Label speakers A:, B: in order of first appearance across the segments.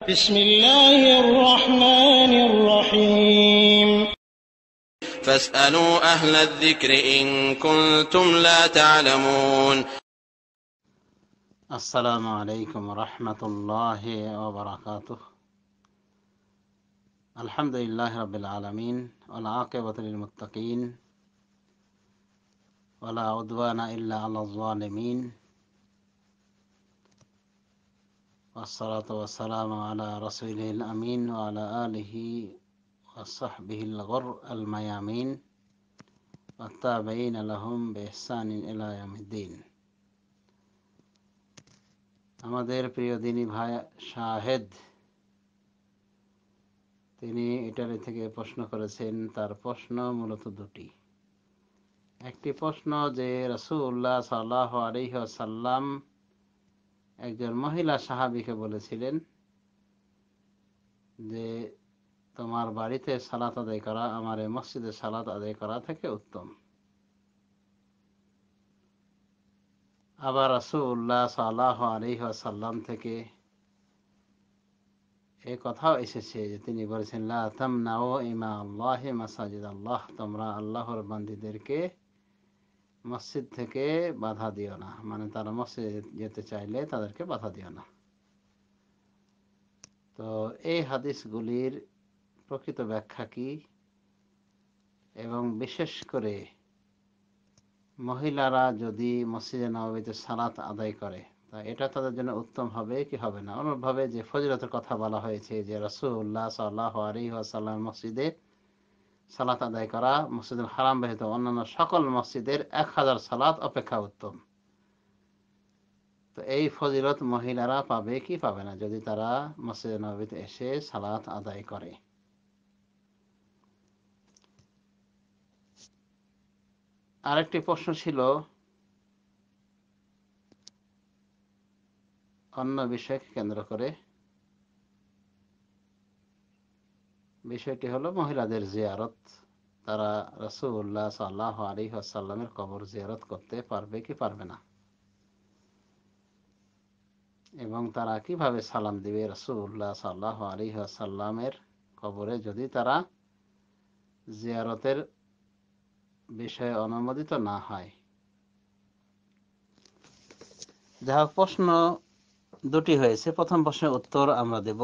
A: بسم الله الرحمن الرحيم
B: فاسألوا أهل الذكر إن كنتم لا تعلمون
C: السلام عليكم ورحمة الله وبركاته. الحمد لله رب العالمين والعاقبة للمتقين ولا عدوان إلا على الظالمين والصلاة والسلام على رسوله الأمين وعلى آله وصحبه الغر الميامين والتابعين لهم بإحسان إلى يوم الدين. আমাদের প্রিয় দিনী ভাই শাহেদ তিনি ইটালি থেকে প্রশ্ন করেছেন। তার প্রশ্ন মূলত দুটি। একটি প্রশ্ন যে রাসূলুল্লাহ সাল্লাল্লাহু আলাইহি ওয়াসাল্লাম একজন মহিলা সাহাবীকে বলেছিলেন যে তোমার বাড়িতে সালাত আদায় করা আমার এই মসজিদে সালাত আদায় করা থেকে উত্তম। আবার রাসূলুল্লাহ সাল্লাল্লাহু আলাইহি ওয়াসাল্লাম থেকে এই কথাও এসেছে যে তিনি বলেছেন লা তামনাউ ইমা আল্লাহি মাসাজিদ আল্লাহ, তোমরা আল্লাহর বান্দীদেরকে মসজিদ থেকে বাধা দিও না, মানে তারা মসজিদে যেতে চাইলে তাদেরকে বাধা দিও না। তো এই হাদিসগুলির প্রকৃত ব্যাখ্যা কি, এবং বিশেষ করে মহিলারা যদি মসজিদে নববীতে সালাত আদায় করে তা এটা তাদের জন্য উত্তম হবে কি হবে না। অনুরূপভাবে যে ফজিলতের কথা বলা হয়েছে যে রাসূলুল্লাহ সাল্লাল্লাহু আলাইহি ওয়াসাল্লাম মসজিদে সালাত আদায় করা মসজিদুল হারাম ব্যতীত অন্যান্য সকল মসজিদের 1000 সালাত অপেক্ষা উত্তম। তো এই ফজিলত মহিলারা পাবে কি পাবে না যদি তারা মসজিদে নববীতে এসে সালাত আদায় করে। আরেকটি প্রশ্ন ছিল অন্য বিষয়কে কেন্দ্র করে। বিষয়টি হলো মহিলাদের জিয়ারত। তারা রাসূলুল্লাহ সাল্লাল্লাহু আলাইহি ওয়াসাল্লামের কবর জিয়ারত করতে পারবে কি পারবে না, এবং তারা কিভাবে সালাম দিবে রাসূলুল্লাহ সাল্লাল্লাহু আলাইহি ওয়াসাল্লামের কবরে যদি তারা জিয়ারতের বিষয়ে অনুমোদিত না হয়। যাই হোক, প্রশ্ন দুটি হয়েছে। প্রথম প্রশ্নের উত্তর আমরা দেব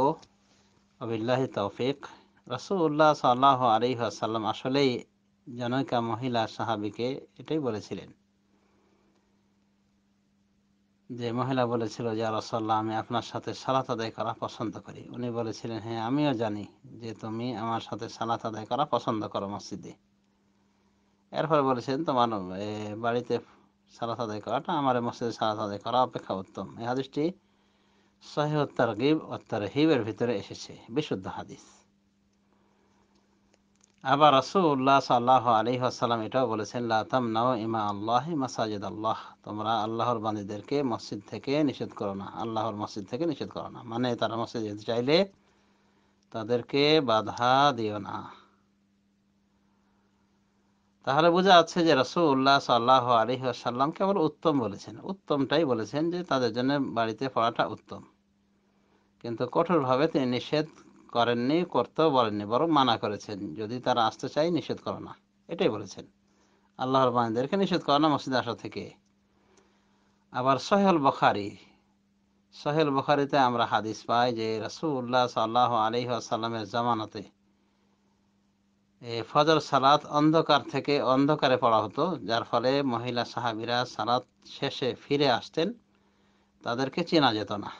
C: ওয়াবিল্লাহি তাওফিক। রাসূলুল্লাহ সাল্লাল্লাহু আলাইহি ওয়াসাল্লাম আসলেই জনৈকা মহিলা সাহাবীকে এটাই বলেছিলেন, যে মহিলা বলেছিল যে রাসূলুল্লাহ আমি আপনার সাথে সালাত আদায় করা পছন্দ করি। উনি বলেছিলেন হ্যাঁ আমিও জানি যে তুমি আমার সাথে সালাত আদায় করা পছন্দ করো মসজিদে। এরপরে বলেছেন তোমার বাড়িতে সালাত আদায় করাটা আমার মসজিদে সালাত আদায় করা অপেক্ষা উত্তম। এই হাদিসটি সহিহ তারগিব ও তারহিবের ভিতরে এসেছে, বিশুদ্ধ হাদিস। আবার রাসূলুল্লাহ সাল্লাল্লাহু আলাইহি ওয়াসাল্লাম এটাও বলেছেন লা তামনাউ ইমা আল্লাহি মাসাজিদ আল্লাহ, তোমরা আল্লাহর বান্দীদেরকে মসজিদ থেকে নিষেধ করো না, আল্লাহর মসজিদ থেকে নিষেধ করো না, মানে তারা মসজিদে যেতে চাইলে তাদেরকে বাধা দিও না। তাহলে বোঝা যাচ্ছে যে রাসূলুল্লাহ সাল্লাল্লাহু আলাইহি ওয়াসাল্লাম কেবল উত্তম বলেছেন, উত্তমটাই বলেছেন যে তাদের জন্য বাড়িতে পড়াটা উত্তম, কিন্তু কঠোরভাবে তিনি নিষেধ করেননি, করতেও বলেননি, বরং মানা করেছেন যদি তারা আসতে চায় নিষেধ করো না, এটাই বলেছেন। আল্লাহর বান্দাদেরকে নিষেধ করো না মসজিদে আসা থেকে। আবার সহিহ বুখারীতে আমরা হাদিস পাই যে রাসূলুল্লাহ সাল্লাল্লাহু আলাইহি ওয়াসাল্লামের জামানাতে ফজর সালাত অন্ধকার থেকে অন্ধকারে পড়া হতো, যার ফলে মহিলা সাহাবীরা সালাত শেষে ফিরে আসতেন, তাদেরকে চেনা যেত না,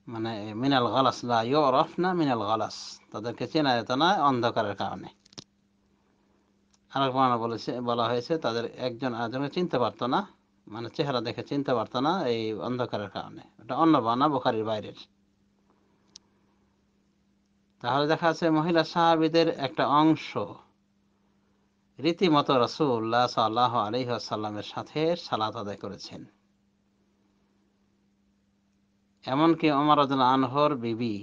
C: মানে মিনাল গালাস লা ইউরাফনা মিনাল গালাস, তাদেরকে চেনা যেত না অন্ধকারের কারণে। আরেক বর্ণনা বলা হয়েছে তাদের একজন আরেকজনকে চিনতে পারতো না, মানে চেহারা দেখে চিনতে পারতো না এই অন্ধকারের কারণে। এটা অন্য বর্ণনা বুখারীর বাইরের। তাহলে দেখা যাচ্ছে মহিলা সাহাবীদের একটা অংশ রীতিমতো রাসূলুল্লাহ সাল্লাল্লাহু আলাইহি ওয়াসাল্লামের সাথে সালাত আদায় করেছেন। এমনকি ওমর রাদিয়াল্লাহু আনহুর বিবি,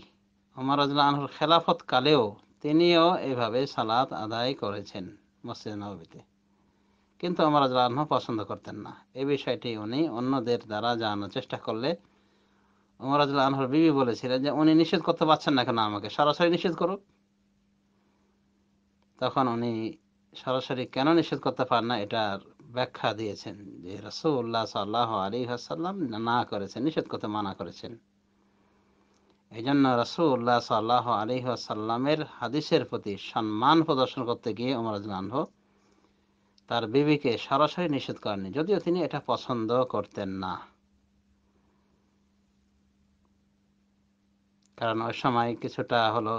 C: ওমর রাদিয়াল্লাহু আনহুর খেলাফত কালেও তিনিও এইভাবে সালাত আদায় করেছেন মসজিদে নববীতে, কিন্তু ওমর রাদিয়াল্লাহু আনহু পছন্দ করতেন না। এই বিষয়টি উনি অন্যদের দ্বারা জানানোর চেষ্টা করলে ওমর রাদিয়াল্লাহু আনহুর বিবি বলেছিলেন যে উনি নিষেধ করতে পারছেন না কেন, আমাকে সরাসরি নিষেধ করুক। তখন উনি সরাসরি কেন নিষেধ করতে পারেন না এটার ব্যাখ্যা দিয়েছেন যে রাসূলুল্লাহ সাল্লাল্লাহু আলাইহি ওয়াসাল্লাম না করেছেন, নিষেধ করতে মানা করেছেন। এই জন্য রাসূলুল্লাহ সাল্লাল্লাহু আলাইহি ওয়াসাল্লামের হাদিসের প্রতি সম্মান প্রদর্শন করতে গিয়ে ওমর রাদিয়াল্লাহু আনহু তার বিবিকে সরাসরি নিষেধ করেননি, যদিও তিনি এটা পছন্দ করতেন না। কারণ ওই সময় কিছুটা হলো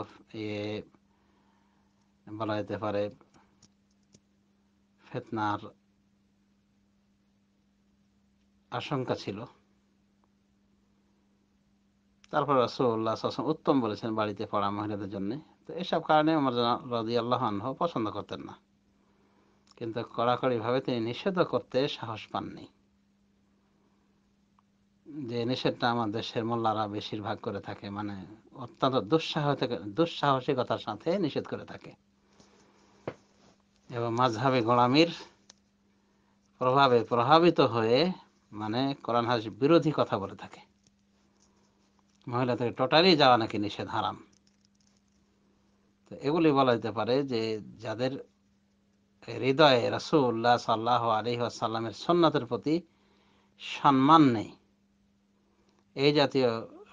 C: বলা যেতে পারে ফিতনার আশঙ্কা ছিল। তারপর রাসূলুল্লাহ সাল্লাল্লাহু আলাইহি ওয়াসাল্লাম উত্তম বলেছেন বাড়িতে পড়া মহিলাদের জন্য। তো এসব কারণে ওমর রাদিয়াল্লাহু আনহু পছন্দ করতেন না, কিন্তু কড়াকড়িভাবে তিনি নিষেধও করতে সাহস পাননি। যে নিষেধটা আমার দেশের মোল্লারা বেশিরভাগ করে থাকে, মানে অত্যন্ত দুঃসাহসিকতার সাথে নিষেধ করে থাকে এবং মাযহাবে গোলামীর প্রভাবে প্রভাবিত হয়ে মানে কোরআন হাদিস বিরোধী কথা বলে থাকে। মহিলাদের টোটালি যাওয়া নাকি নিষেধ, হারাম। তো এগুলি বলা যেতে পারে যে যাদের হৃদয়ে রাসূলুল্লাহ সাল্লাল্লাহু আলাইহি ওয়াসাল্লামের সুন্নাতের প্রতি সম্মান নেই, এই জাতীয়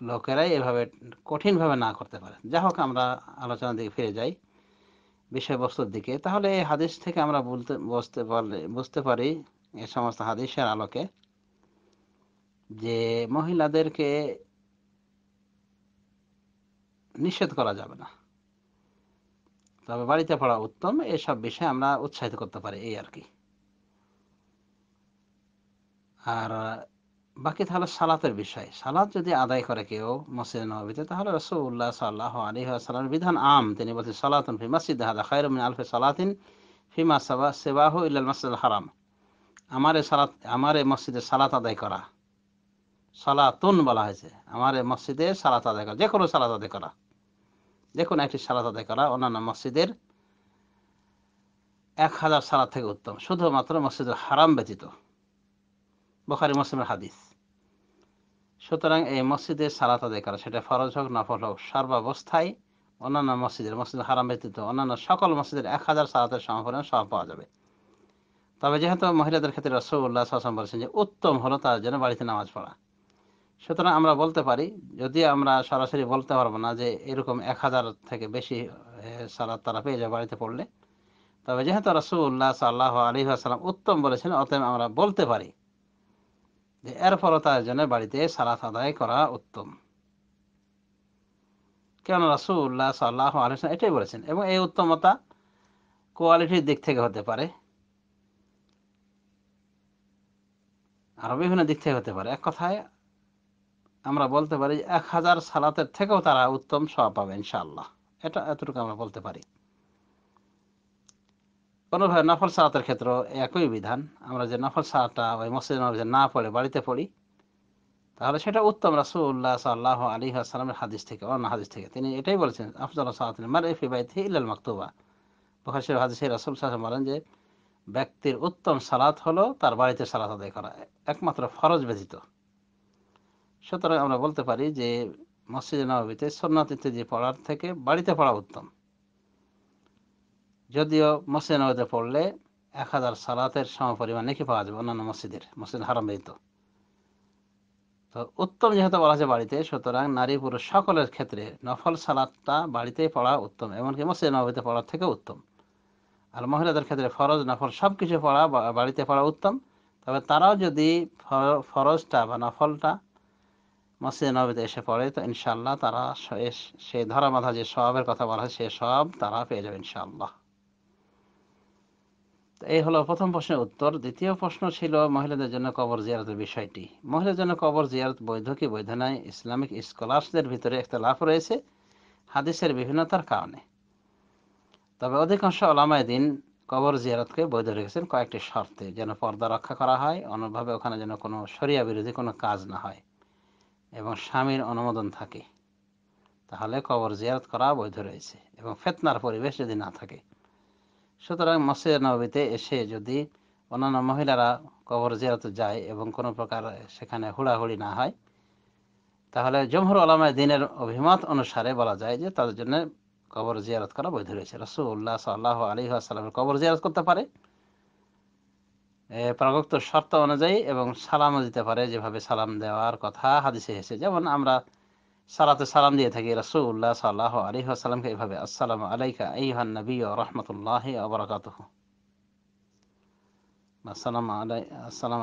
C: লোকেরাই এভাবে কঠিনভাবে না করতে পারে। যা হোক, আমরা আলোচনার দিকে ফিরে যাই, বিষয়বস্তুর দিকে। তাহলে এই হাদিস থেকে আমরা বুঝতে পারি এই সমস্ত হাদিসের আলোকে যে মহিলাদেরকে নিষেধ করা যাবে না, তবে বাড়িতে পড়া উত্তম, এসব বিষয়ে আমরা উৎসাহিত করতে পারি, এই আর কি। আর বাকি তাহলে সালাতের বিষয়। সালাত যদি আদায় করে কেউ মসজিদে নববীতে, তাহলে রাসূলুল্লাহ সাল্লাল্লাহু আলাইহি ওয়াসাল্লামের বিধান আম। তিনি বলছেন সালাতুন ফি মাসজিদ হাযা খায়রুম মিন আলফি সালাতিন ফিমা সিওয়াহু ইল্লাল মাসজিদুল হারাম। আমার এই মসজিদে সালাত আদায় করা, সালাতুন বলা হয়েছে, আমার এই মসজিদে সালাত আদায় করা, যে কোনো সালাত আদায় করা, যে কোনো একটি সালাত আদায় করা অন্যান্য মসজিদের 1000 সালাত থেকে উত্তম, শুধুমাত্র মসজিদুল হারাম ব্যতীত। বুখারী মুসলিমের হাদিস। সুতরাং এই মসজিদে সালাত আদায় করা, সেটা ফরজ হোক নফল হোক, সর্বাবস্থায় অন্যান্য মসজিদ হারাম ব্যতীত অন্যান্য সকল মসজিদের 1000 সালাতের সমপরিমাণ সওয়াব পাওয়া যাবে। তবে যেহেতু মহিলাদের ক্ষেত্রে রাসূলুল্লাহ সাল্লাল্লাহু আলাইহি ওয়াসাল্লাম বলেছেন যে উত্তম হলো তার জন্য বাড়িতে নামাজ পড়া, সুতরাং আমরা বলতে পারি, যদি আমরা সরাসরি বলতে পারবো না যে এরকম 1000 থেকে বেশি সালাত তারা পেয়ে যাবে বাড়িতে পড়লে, তবে যেহেতু রাসূলুল্লাহ সাল্লাল্লাহু আলাইহি ওয়াসাল্লাম উত্তম বলেছেন, অতএব আমরা বলতে পারি যে এরপরও তার জন্য বাড়িতে সালাত আদায় করা উত্তম। কেন রাসূলুল্লাহ সাল্লাল্লাহু আলাইহি ওয়াসাল্লাম এটাই বলেছেন, এবং এই উত্তমতা কোয়ালিটির দিক থেকে হতে পারে, আরো বিভিন্ন দিক থেকে হতে পারে। এক কথায় আমরা বলতে পারি 1000 সালাতের থেকেও তারা উত্তম সওয়াব পাবে ইনশাআল্লাহ, এতটুকু আমরা বলতে পারি। কোনোভাবে নফল সালাতের ক্ষেত্রে একই বিধান। আমরা যে নফল সালাতটা ওই মসজিদে নববীতে না পড়ে বাড়িতে পড়ি, তাহলে সেটা উত্তম রাসূলুল্লাহ সাল্লাল্লাহু আলাইহি ওয়াসাল্লামের হাদিস থেকে, অন্য হাদিস থেকে তিনি এটাই বলেছেন, আফদালুস সালাতিল মারই ফি বাইতিহি ইল্লাল মাকতুবা। বুখারী শরীফ হাদিসে রাসূল সাল্লাল্লাহু আলাইহি ওয়াসাল্লাম বলেন যে ব্যক্তির উত্তম সালাত হলো তার বাড়িতে সালাত আদায় করা, একমাত্র ফরজ ব্যতীত। সুতরাং আমরা বলতে পারি যে মসজিদে নববীতে সুন্নাত ইত্যাদি পড়ার থেকে বাড়িতে পড়া উত্তম, যদিও মসজিদে নববীতে পড়লে 1000 সালাতের সমপরিমাণ নেকি পাওয়া যাবে অন্যান্য মসজিদ হারাম ব্যতীত। তো উত্তম যেহেতু বলা হয়েছে বাড়িতে, সুতরাং নারী পুরুষ সকলের ক্ষেত্রে নফল সালাতটা বাড়িতে পড়া উত্তম, এমনকি মসজিদে নববীতে পড়ার থেকে উত্তম। আর মহিলাদের ক্ষেত্রে ফরজ নফল সবকিছু পড়া বাড়িতে পড়া উত্তম, তবে তারাও যদি ফরজটা বা নফলটা মসজিদে নববীতে এসে পড়ে, তো ইনশাআল্লাহ তারা সেই ধরা বাঁধা যে সওয়াবের কথা বলা হয় সে সওয়াব তারা পেয়ে যাবে ইনশাআল্লাহ। তো এই হলো প্রথম প্রশ্নের উত্তর। দ্বিতীয় প্রশ্ন ছিল মহিলাদের জন্য কবর জিয়ারতের বিষয়টি। মহিলাদের জন্য কবর জিয়ারত বৈধ কি বৈধ নয়, ইসলামিক স্কলারসদের ভিতরে ইখতিলাফ রয়েছে হাদিসের বিভিন্নতার কারণে। তবে অধিকাংশ উলামায়ে দ্বীন কবর জিয়ারতকে বৈধ রেখেছেন কয়েকটি শর্তে, যেন পর্দা রক্ষা করা হয়, অনুভাবে ওখানে যেন কোনো শরিয়া বিরোধী কোনো কাজ না হয় এবং স্বামীর অনুমোদন থাকে, তাহলে কবর জিয়ারত করা বৈধ রয়েছে, এবং ফিতনার পরিবেশ যদি না থাকে। সুতরাং মসজিদে নববীতে এসে যদি অন্যান্য মহিলারা কবর জিয়ারতে যায় এবং কোনো প্রকার সেখানে হুড়াহুড়ি না হয়, তাহলে জমহুর উলামায়ে দ্বীনের অভিমত অনুসারে বলা যায় যে তাদের জন্য কবর জিয়ারত করা বৈধ রয়েছে। রাসূলুল্লাহ সাল্লাল্লাহু আলাইহি ওয়াসাল্লামের কবর জিয়ারত করতে পারে প্রাগোক্ত শর্ত অনুযায়ী, এবং সালামও দিতে পারে যেভাবে সালাম দেওয়ার কথা হাদিসে এসেছে। যেমন আমরা সালাতে সালাম দিয়ে থাকি, রাসূলুল্লাহ সাল্লাল্লাহু আলাইহি ওয়াসাল্লামকে এইভাবে, আসসালামু আলাইকা আইয়ুহান নাবিয়্যু ওয়া রাহমাতুল্লাহি ওয়া বারাকাতুহু, আসসালামু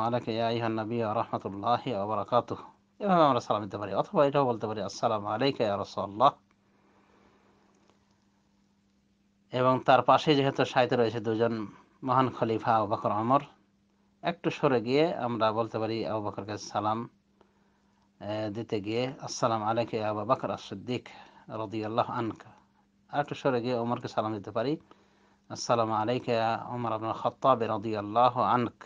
C: আলাইকা ইয়া আইয়ুহান নাবিয়্যু ওয়া রাহমাতুল্লাহি ওয়া বারাকাতুহু, এভাবে আমরা সালাম দিতে পারি। অথবা এটাও বলতে পারি, আসসালামু আলাইকা ইয়া রাসূলুল্লাহ। এবং তার পাশে যেহেতু সাইতে রয়েছে দুজন মহান খলিফা আবু বকর ওমর, একটু সরে গিয়ে আমরা বলতে পারি আবু বকরকে সালাম দিতে গিয়ে, আসসালামু আলাইকা ইয়া আবু বকর আস-সিদ্দিক রাদিয়াল্লাহু আনহু। আর একটু সরে গিয়ে ওমরকে সালাম দিতে পারি, আসসালামু আলাইকা ইয়া ওমর ইবনুল খাত্তাব রাদিয়াল্লাহু আনহু।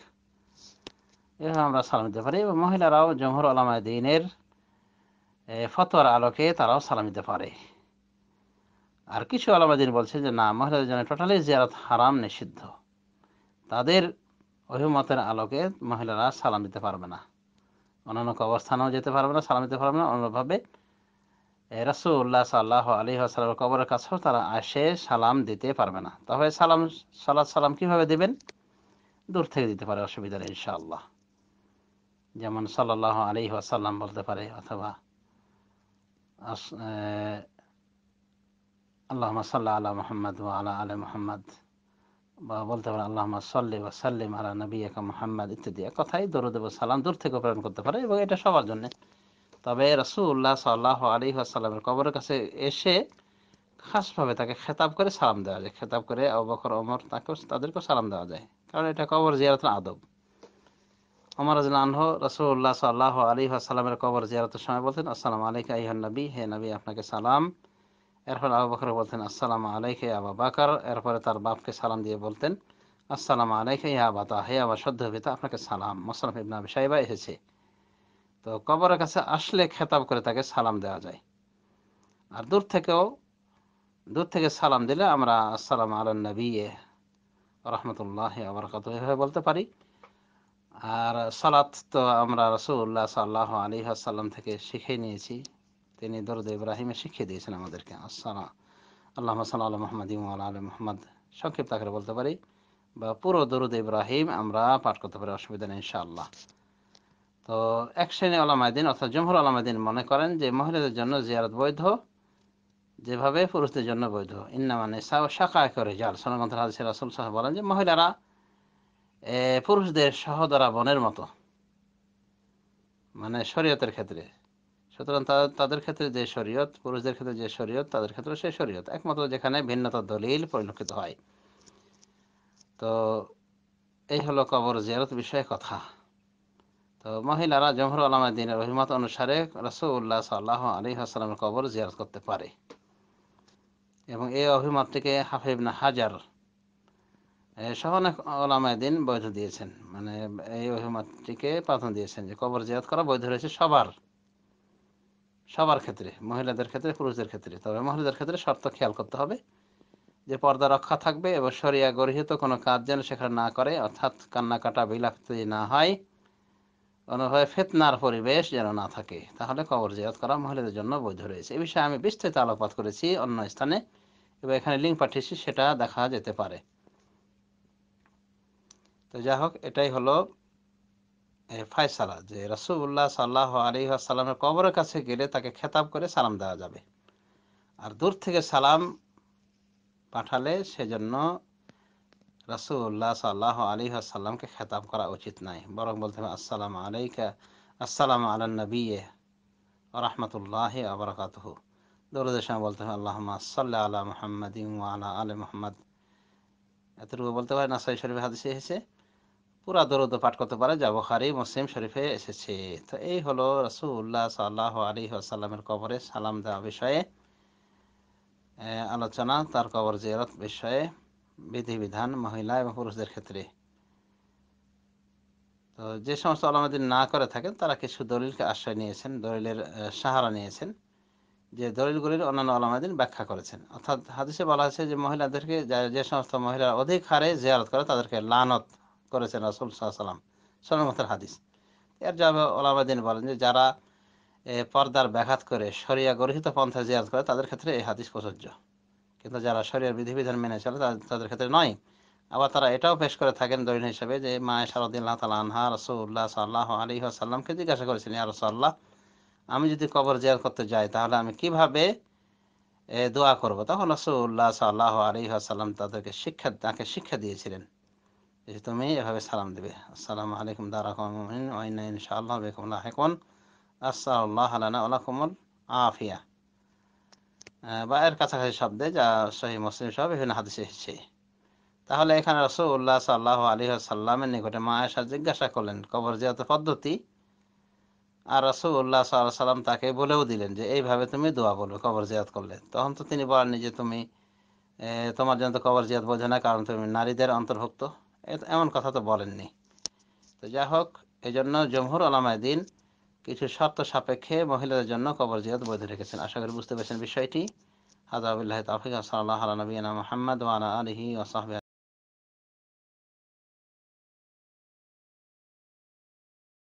C: এভাবে আমরা সালাম দিতে পারি। এবং মহিলারাও জমহুর উলামায়ে দ্বীনের ফতোয়ার আলোকে তারাও সালাম দিতে পারে। আর কিছু উলামায়ে দ্বীন বলছে যে না, মহিলাদের জন্য টোটালি জিয়ারত হারাম, নিষিদ্ধ। তাদের অভিমতের আলোকে মহিলারা সালাম দিতে পারবে না, অন্যান্য কবরস্থানেও যেতে পারবে না, সালাম দিতে পারবে না। অন্যভাবে রাসূলুল্লাহ সাল্লাল্লাহু আলাইহি ওয়াসাল্লামের কবরের কাছেও তারা এসে সালাম দিতে পারবে না। তবে সালাম কিভাবে দিবেন? দূর থেকে দিতে পারে, অসুবিধা নেই ইনশাআল্লাহ। যেমন সাল্লাল্লাহু আলাইহি ওয়াসাল্লাম বলতে পারে, অথবা আল্লাহুম্মা সাল্লি আলা মুহাম্মাদ ওয়া আলা আলি মুহাম্মাদ, বা বলতে পারে আল্লাহুম্মা সাল্লি ওয়া সাল্লিম আলা নাবিয়্যিকা মুহাম্মাদ ইত্যাদি। কথাই দরুদ এবং সালাম দূর থেকে প্রেরণ করতে পারে, এবং এটা সবার জন্য। তবে রাসূলুল্লাহ সাল্লাল্লাহু আলাইহি ওয়াসাল্লামের কবরের কাছে এসে খাসভাবে তাকে খেতাব করে সালাম দেওয়া যায়, খেতাব করে আবু বকর ওমর তাদেরকেও সালাম দেওয়া যায়, কারণ এটা কবর জিয়ারতের আদব। ওমর রাদিয়াল্লাহু আনহু রাসূলুল্লাহ সাল্লাল্লাহু আলাইহি ওয়াসাল্লামের কবর জিয়ারতের সময় বলতেন, আসসালামু আলাইকা আইয়ুহান নবী, হে নবী আপনাকে সালাম। এরপর আবু বকর বলতেন, আসসালামু আলাইকা ইয়া আবু বকর। এরপরে তার বাপকে সালাম দিয়ে বলতেন, আসসালামু আলাইকা ইয়া আবাতা, হে আমার সদ্য পিতা আপনাকে সালাম। মুসনাদ ইবনে আবি শাইবা এসেছে। তো কবরের কাছে আসলে খেতাব করে তাকে সালাম দেওয়া যায়। আর দূর থেকে সালাম দিলে আমরা আসসালামু আলান নবী রাহমাতুল্লাহি ওয়া বারাকাতুহু এভাবে বলতে পারি। আর সালাত তো আমরা রাসূলুল্লাহ সাল্লাল্লাহু আলাইহি ওয়াসাল্লাম থেকে শিখে নিয়েছি, তিনি দরুদ ইব্রাহিমে শিখিয়ে দিয়েছেন আমাদেরকে। আল্লাহুম্মা সাল্লি আলা মুহাম্মাদিন ওয়া আলা আলি মুহাম্মাদ, সংক্ষিপ্ত আকারে বলতে পারি, বা পুরো দরুদ ইব্রাহিম আমরা পাঠ করতে পারি, অসুবিধা নেই ইনশাআল্লাহ। তো এক শ্রেণী উলামায়ে দ্বীন অর্থাৎ জমহুর উলামায়ে দ্বীন মনে করেন যে মহিলাদের জন্য জিয়ারত বৈধ, যেভাবে পুরুষদের জন্য বৈধ। ইন্নামা নিসাউ শাকায়িকুর রিজাল, সুন্নাহ গ্রন্থের হাদিসে রাসূল সাল্লাল্লাহু আলাইহি ওয়াসাল্লাম বলেন যে মহিলারা পুরুষদের সহোদরা বোনের মতো, মানে শরীয়তের ক্ষেত্রে। সুতরাং তাদের ক্ষেত্রে যে শরীয়ত, পুরুষদের ক্ষেত্রে যে শরীয়ত, তাদের ক্ষেত্রে সেই শরীয়ত, একমাত্র যেখানে ভিন্নতার দলিল পরিলক্ষিত হয়। তো এই হলো কবর জিয়ারত বিষয়ে কথা। তো মহিলারা জমহুর উলামায়ে দ্বীনের অভিমত অনুসারে রাসূলুল্লাহ সাল্লাল্লাহু আলাইহি ওয়াসাল্লামের কবর জিয়ারত করতে পারে, এবং এই অভিমতটিকে হাফিজ ইবনে হাজার সহ অনেক উলামায়ে দ্বীন বৈধ দিয়েছেন, মানে এই অভিমতটিকে প্রাধান্য দিয়েছেন যে কবর জিয়ারত করা বৈধ রয়েছে সবার ক্ষেত্রে, মহিলাদের ক্ষেত্রে, পুরুষদের ক্ষেত্রে। তবে মহিলাদের ক্ষেত্রে শর্ত খেয়াল করতে হবে যে পর্দা রক্ষা থাকবে এবং শরিয়া গর্হিত কোনো কাজ যেন সেখানে না করে, অর্থাৎ কান্নাকাটা বিলাপতি না হয়, কোনোভাবে ফিতনার পরিবেশ যেন না থাকে, তাহলে কবর জিয়ারত করা মহিলাদের জন্য বৈধ রয়েছে। এই বিষয়ে আমি বিস্তারিত আলোকপাত করেছি অন্য স্থানে, এবং এখানে লিঙ্ক পাঠিয়েছি, সেটা দেখা যেতে পারে। তো যাই হোক, এটাই হলো ফায়সালা যে রাসূলুল্লাহ সাল্লাল্লাহু আলাইহি ওয়াসাল্লামের কবরের কাছে গেলে তাকে খেতাব করে সালাম দেওয়া যাবে। আর দূর থেকে সালাম পাঠালে সেজন্য রাসূলুল্লাহ সাল্লাল্লাহু আলাইহি ওয়াসাল্লামকে খেতাব করা উচিত নয়, বরং বলতে হবে আসসালামু আলাইকা, আসসালামু আলান নবী ওয়া রাহমাতুল্লাহি ওয়া বারাকাতুহু। দরুদের সময় বলতে হবে আল্লাহুম্মা সাল্লি আলা মুহাম্মাদিন ওয়া আলা আলি মুহাম্মাদ। এতটুকু বলতে পারে, নাসাই শরীফে হাদিসে এসেছে। পুরা দরুদ পাঠ করতে পারে, যা বুখারী মুসলিম শরীফে এসেছে। তো এই হলো রাসূলুল্লাহ সাল্লাল্লাহু আলাইহি ওয়াসাল্লামের কবরে সালাম দেওয়া বিষয়ে আলোচনা, তার কবর জিয়ারত বিষয়ে বিধিবিধান মহিলা এবং পুরুষদের ক্ষেত্রে। তো যে সমস্ত উলামায়ে দ্বীন না করে থাকেন তারা কিছু দলিলকে আশ্রয় নিয়েছেন, দলিলের সাহারা নিয়েছেন, যে দলিলগুলির অন্যান্য উলামায়ে দ্বীন ব্যাখ্যা করেছেন। অর্থাৎ হাদিসে বলা আছে যে মহিলাদেরকে, যে সমস্ত মহিলা অধিক হারে জিয়ারত করে তাদেরকে লানত করেছেন রাসূল সাল্লাল্লাহু আলাইহি ওয়াসাল্লাম, সুন্নাহ হাদিস। এর জবাবে উলামায়ে দ্বীন বলেন যে যারা পর্দার ব্যাঘাত করে শরিয়া গরহিত পন্থা জিয়ারত করে তাদের ক্ষেত্রে এই হাদিস প্রযোজ্য, কিন্তু যারা শরিয়ার বিধিবিধান মেনে চলে তাদের ক্ষেত্রে নয়। আবার তারা এটাও পেশ করে থাকেন দলিল হিসেবে যে মা আয়েশা রাদিয়াল্লাহু তাআলা আনহা রাসূলুল্লাহ সাল্লাল্লাহু আলাইহি ওয়াসাল্লামকে জিজ্ঞাসা করেছিলেন, ইয়া রাসূলুল্লাহ, আমি যদি কবর জিয়ারত করতে যাই তাহলে আমি কিভাবে দোয়া করব? তখন রাসূলুল্লাহ সাল্লাল্লাহু আলাইহি ওয়াসাল্লাম তাকে শিক্ষা দিয়েছিলেন যে তুমি এভাবে সালাম দিবে, আসসালামু আলাইকুম দারা কওমিন মুমিনিন ওয়া ইন্না ইনশাআল্লাহু বিকুম লাহিকুন, আসসালাল্লাহু লানা ওয়া লাকুমুল আফিয়া, বা এর কাছাকাছি শব্দে, যা সহিহ মুসলিম সহ বিভিন্ন হাদিসে এসেছে। তাহলে এখানে রাসূলুল্লাহ সাল্লাল্লাহু আলাইহি ওয়াসাল্লামের নিকটে মা আয়েশা জিজ্ঞাসা করলেন কবর জিয়ারতের পদ্ধতি, আর রাসূলুল্লাহ সাল্লাল্লাহু আলাইহি ওয়াসাল্লাম তাকে বলেও দিলেন যে এইভাবে তুমি দোয়া বলবে কবর জিয়ারত করলে। তখন তো তিনি বলেননি যে তুমি তোমার জন্য তো কবর জিয়ারত বোঝে না, কারণ তুমি নারীদের অন্তর্ভুক্ত, এমন কথা তো বলেননি। তো যাই হোক, এই জন্য জমহুর উলামায়ে দ্বীন কিছু শর্ত সাপেক্ষে মহিলাদের জন্য কবর জিয়ারত বৈধ রেখেছেন। আশা করি বুঝতে পেরেছেন বিষয়টি। হাযা বিল্লাহি তাওফীক, সাল্লাল্লাহু আলা নবিয়িনা মুহাম্মদ ওয়া আলা আলিহি ওয়া সাহবিহি।